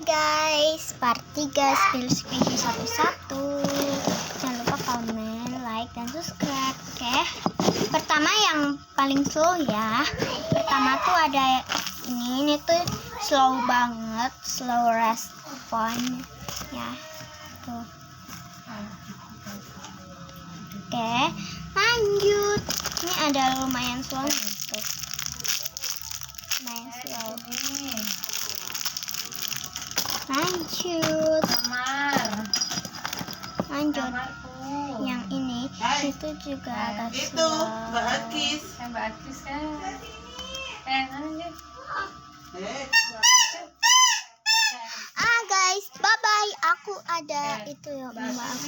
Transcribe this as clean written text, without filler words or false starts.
guys, part 3 spill 11. Jangan lupa komen, like, dan subscribe. Oke. Pertama yang paling slow ya. Pertama tuh ada ini tuh slow banget, slow respon ya. Tuh. Oke, lanjut. Ini ada lumayan slow nih. Tuh. Lumayan slow. Lanjut yang ini itu juga agak slow. Mbak Akis Guys, bye bye, aku ada itu ya mbak aku